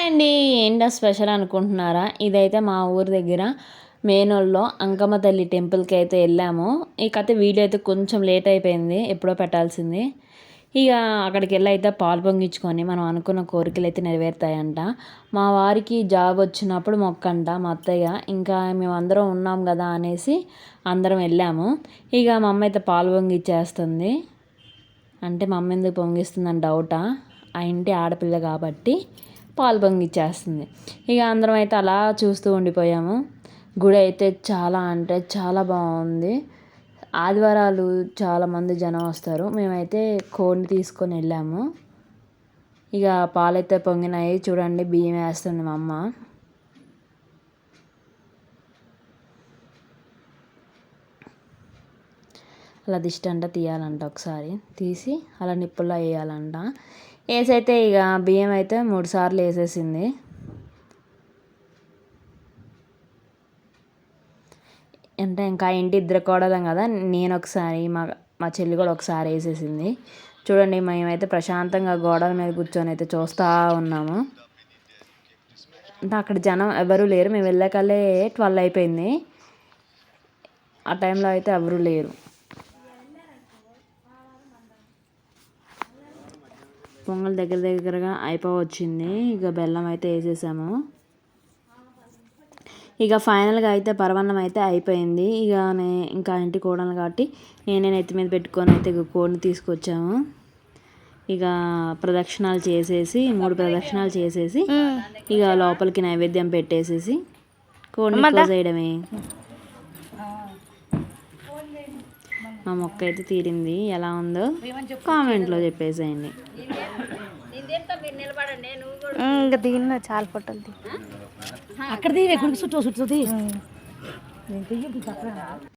అండి. ఏంటా స్పెషల్ అనుకుంటున్నారా? ఇదైతే మా ఊరి దగ్గర మేనోల్లో అంకమ్మ తల్లి టెంపుల్కి అయితే వెళ్ళాము. ఇకైతే వీడియో అయితే కొంచెం లేట్ అయిపోయింది, ఎప్పుడో పెట్టాల్సింది. ఇక అక్కడికి వెళ్ళి అయితే పాలు పొంగించుకొని మనం అనుకున్న కోరికలు అయితే నెరవేరుతాయంట. మా వారికి జాబ్ వచ్చినప్పుడు మొక్కంట మా అత్తయ్య. ఇంకా మేమందరం ఉన్నాం కదా అనేసి అందరం వెళ్ళాము. ఇక మా అమ్మ అయితే పాలు పొంగిచ్చేస్తుంది. అంటే మా అమ్మ ఎందుకు పొంగిస్తుందని డౌటా? ఆ ఇంటి ఆడపిల్ల కాబట్టి పాలు పొంగిచ్చేస్తుంది. ఇక అందరం అయితే అలా చూస్తూ ఉండిపోయాము. గుడి అయితే చాలా అంటే చాలా బాగుంది. ఆదివారాలు చాలామంది జనం వస్తారు. మేమైతే కోడిని తీసుకొని వెళ్ళాము. ఇక పాలైతే పొంగినాయి చూడండి. బియ్యం వేస్తుంది మా అమ్మ. అలా దిష్టి అంట తీయాలంట, ఒకసారి తీసి అలా నిప్పుల్లో వేయాలంట. వేసైతే ఇక బియ్యం అయితే 3 సార్లు వేసేసింది. అంటే ఇంకా ఇంటి ఇద్దరు కోడలం కదా, నేను ఒకసారి మా చెల్లి కూడా ఒకసారి వేసేసింది. చూడండి, మేమైతే ప్రశాంతంగా గోడల మీద కూర్చొని అయితే చూస్తూ ఉన్నాము. అంటే అక్కడ జనం ఎవరు లేరు. మేము వెళ్ళాకల్లే 12 అయిపోయింది. ఆ టైంలో అయితే ఎవరు లేరు. పొంగల్ దగ్గరగా అయిపోవచ్చింది. ఇక బెల్లం అయితే వేసేసాము. ఇక ఫైనల్గా అయితే పరమాన్నం అయితే అయిపోయింది. ఇక ఇంకా ఇంటి కోడలు కాబట్టి నేనే నెత్తి మీద పెట్టుకొని అయితే కోడిని తీసుకొచ్చాము. ఇక ప్రదక్షిణాలు చేసేసి 3 ప్రదక్షిణాలు చేసేసి ఇక లోపలికి నైవేద్యం పెట్టేసేసి కోడిని కోసేయడమే. మా మొక్క అయితే తీరింది. ఎలా ఉందో కామెంట్లో చెప్పేసేయండి. ఇంకా దిగిన చాలా ఫోటోలు అక్కడ చుట్టూ